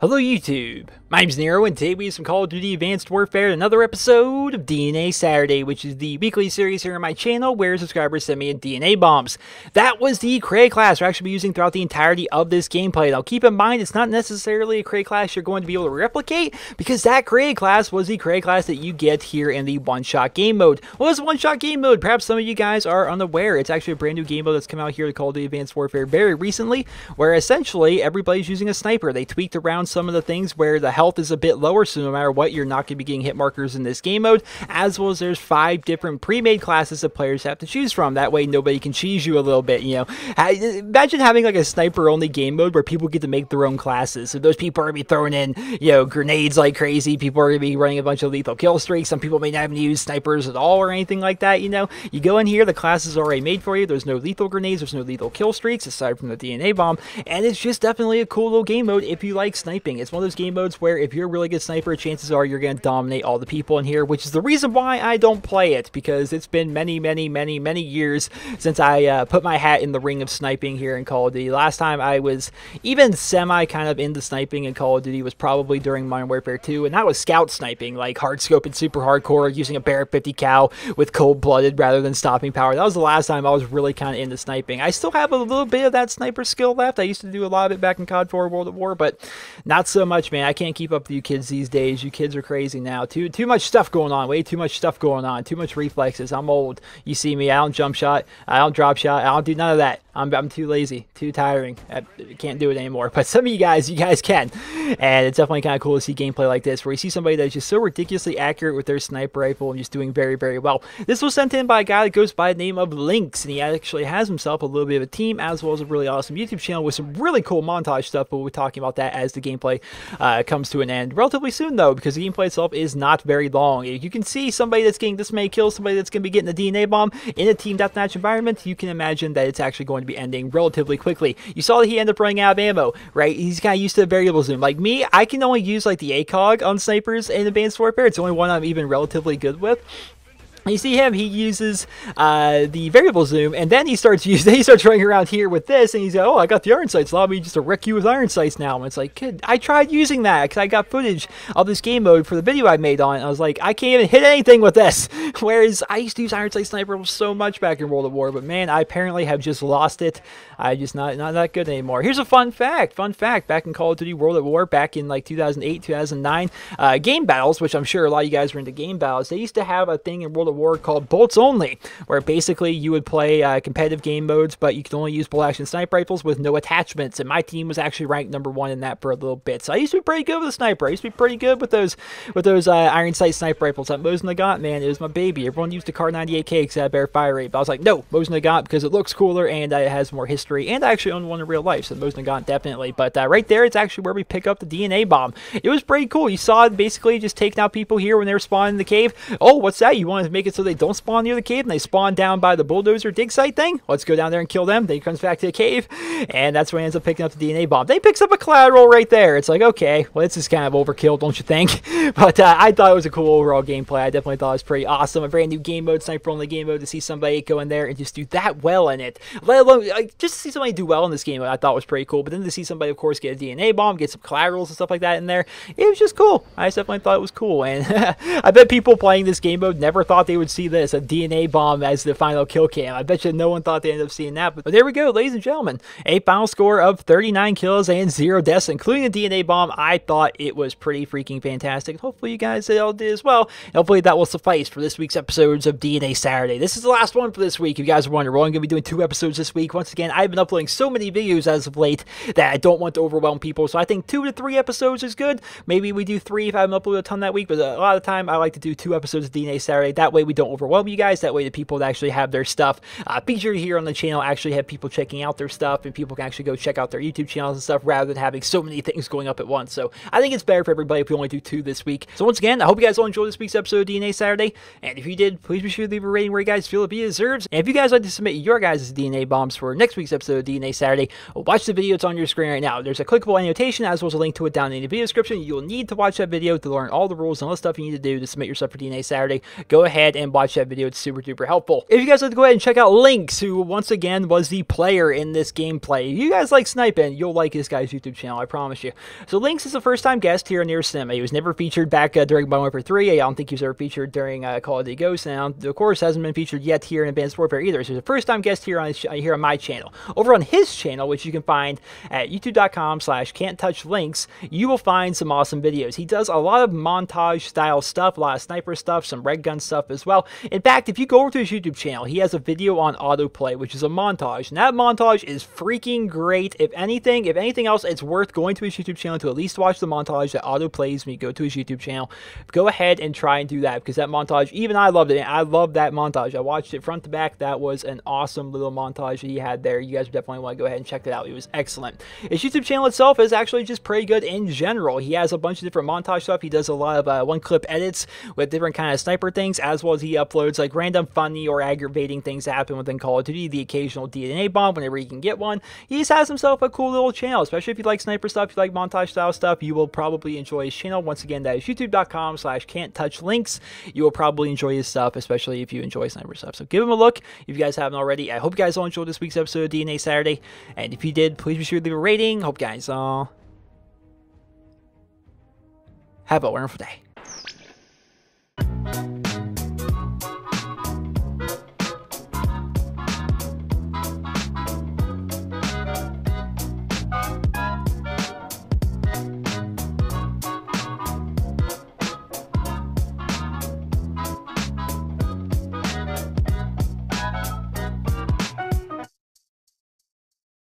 Hello YouTube, my name's Nero, and today we have some Call of Duty Advanced Warfare, another episode of DNA Saturday, which is the weekly series here on my channel where subscribers send me in DNA bombs. That was the Cray class we're actually be using throughout the entirety of this gameplay. Now keep in mind, it's not necessarily a Cray class you're going to be able to replicate, because that Cray class was the Cray class that you get here in the one-shot game mode. Well, this one-shot game mode, perhaps some of you guys are unaware, it's actually a brand new game mode that's come out here to Call of Duty Advanced Warfare very recently, where essentially everybody's using a sniper. They tweaked around some of the things where the health is a bit lower, so no matter what, you're not going to be getting hit markers in this game mode, as well as there's 5 different pre-made classes that players have to choose from. That way nobody can cheese you a little bit, you know. Imagine having like a sniper only game mode where people get to make their own classes. So those people are going to be throwing in, you know, grenades like crazy. People are going to be running a bunch of lethal kill streaks. Some people may not even use snipers at all or anything like that, you know. You go in here, the class is already made for you. There's no lethal grenades, there's no lethal kill streaks aside from the DNA bomb, and it's just definitely a cool little game mode if you like sniping. It's one of those game modes where if you're a really good sniper, chances are you're going to dominate all the people in here, which is the reason why I don't play it, because it's been many years since I put my hat in the ring of sniping here in Call of Duty. Last time I was even semi kind of into sniping in Call of Duty was probably during Modern Warfare 2, and that was scout sniping, like hard scope and super hardcore, using a Barrett 50 cal with cold-blooded rather than stopping power. That was the last time I was really kind of into sniping. I still have a little bit of that sniper skill left. I used to do a lot of it back in COD 4 World at War, but not so much, man. I can't keep up with you kids these days. You kids are crazy now. Too much stuff going on. Way too much stuff going on. Too much reflexes. I'm old. You see me. I don't jump shot. I don't drop shot. I don't do none of that. I'm too lazy. Too tiring. I can't do it anymore. But some of you guys can. And it's definitely kind of cool to see gameplay like this, where you see somebody that's just so ridiculously accurate with their sniper rifle and just doing very well. This was sent in by a guy that goes by the name of Lynx, and he actually has himself a little bit of a team, as well as a really awesome YouTube channel with some really cool montage stuff, but we'll be talking about that as the gameplay comes to an end relatively soon, though, because the gameplay itself is not very long. You can see somebody that's getting this many kills, somebody that's going to be getting a DNA bomb in a team deathmatch environment. You can imagine that it's actually going to be ending relatively quickly. You saw that he ended up running out of ammo, right? He's kind of used to variable zoom. Like me, I can only use like the ACOG on snipers in Advanced Warfare. It's the only one I'm even relatively good with. You see him, he uses the variable zoom, and then he starts running around here with this, and he's like, oh, I got the iron sights, allow me just to wreck you with iron sights now. And it's like, kid, I tried using that, because I got footage of this game mode for the video I made on it, and I was like, I can't even hit anything with this. Whereas I used to use iron sight sniper so much back in World of War, but man, I apparently have just lost it. I'm just not that good anymore. Here's a fun fact, back in Call of Duty World at War, back in like 2008, 2009, game battles, which I'm sure a lot of you guys were into game battles, they used to have a thing in World of War called bolts only, where basically you would play competitive game modes, but you could only use bolt action sniper rifles with no attachments, and my team was actually ranked #1 in that for a little bit. So I used to be pretty good with a sniper. I used to be pretty good with those iron sight sniper rifles. That Mosin Nagant, man, it was my baby. Everyone used the Kar 98K because it had better fire rate, but I was like, no, Mosin Nagant, because it looks cooler and it has more history, and I actually own one in real life, so Mosin Nagant definitely. But right there, it's actually where we pick up the DNA bomb. It was pretty cool. You saw it basically just taking out people here when they were spawning in the cave. Oh, what's that? You wanted to make it so they don't spawn near the cave and they spawn down by the bulldozer dig site thing? Let's go down there and kill them. Then he comes back to the cave, and that's when he ends up picking up the DNA bomb. Then he picks up a collateral right there. It's like, okay, well, this is kind of overkill, don't you think? But I thought it was a cool overall gameplay. I definitely thought it was pretty awesome. A brand new game mode, sniper only game mode, to see somebody go in there and just do that well in it. Let alone, like, just to see somebody do well in this game, I thought was pretty cool. But then to see somebody, of course, get a DNA bomb, get some collaterals and stuff like that in there, it was just cool. I definitely thought it was cool. And I bet people playing this game mode never thought they would see this, a DNA bomb as the final kill cam. I bet you no one thought they ended up seeing that. But there we go, ladies and gentlemen. A final score of 39 kills and 0 deaths, including the DNA bomb. I thought it was pretty freaking fantastic. Hopefully you guys all did as well. And hopefully that will suffice for this week's episodes of DNA Saturday. This is the last one for this week. If you guys are wondering, we're only going to be doing 2 episodes this week. Once again, I've been uploading so many videos as of late that I don't want to overwhelm people. So I think 2 to 3 episodes is good. Maybe we do 3 if I haven't uploaded a ton that week. But a lot of the time, I like to do 2 episodes of DNA Saturday. That way we don't overwhelm you guys. That way the people that actually have their stuff featured here on the channel actually have people checking out their stuff, and people can actually go check out their YouTube channels and stuff rather than having so many things going up at once. So I think it's better for everybody if we only do 2 this week. So once again, I hope you guys all enjoyed this week's episode of DNA Saturday, and if you did, please be sure to leave a rating where you guys feel it deserves. And if you guys like to submit your guys' DNA bombs for next week's episode of DNA Saturday, watch the video. It's on your screen right now. There's a clickable annotation as well as a link to it down in the video description. You'll need to watch that video to learn all the rules and all the stuff you need to do to submit yourself for DNA Saturday. Go ahead ahead and watch that video. It's super duper helpful. If you guys like to go ahead and check out Lynx, who once again was the player in this gameplay. If you guys like sniping, you'll like this guy's YouTube channel, I promise you. So Lynx is a first-time guest here on NerosCinema. He was never featured back during Modern Warfare 3. I don't think he was ever featured during Call of Duty Ghosts. Now, of course, hasn't been featured yet here in Advanced Warfare either. So he's a first-time guest here on my channel. Over on his channel, which you can find at youtube.com/can'ttouchlinks, you will find some awesome videos. He does a lot of montage-style stuff, a lot of sniper stuff, some red gun stuff as well. In fact, if you go over to his YouTube channel, he has a video on autoplay, which is a montage. And that montage is freaking great. If anything else, it's worth going to his YouTube channel to at least watch the montage that autoplays when you go to his YouTube channel. Go ahead and try and do that, because that montage, even I loved it. I loved that montage. I watched it front to back. That was an awesome little montage that he had there. You guys definitely want to go ahead and check that out. It was excellent. His YouTube channel itself is actually just pretty good in general. He has a bunch of different montage stuff. He does a lot of one-clip edits with different kind of sniper things, as well as he uploads like random funny or aggravating things that happen within Call of Duty, the occasional DNA bomb whenever he can get one. He just has himself a cool little channel, especially if you like sniper stuff, if you like montage style stuff, you will probably enjoy his channel. Once again, that is youtube.com/can'ttouchlinks. You will probably enjoy his stuff, especially if you enjoy sniper stuff. So give him a look if you guys haven't already. I hope you guys all enjoyed this week's episode of DNA Saturday, and if you did, please be sure to leave a rating. Hope you guys all have a wonderful day.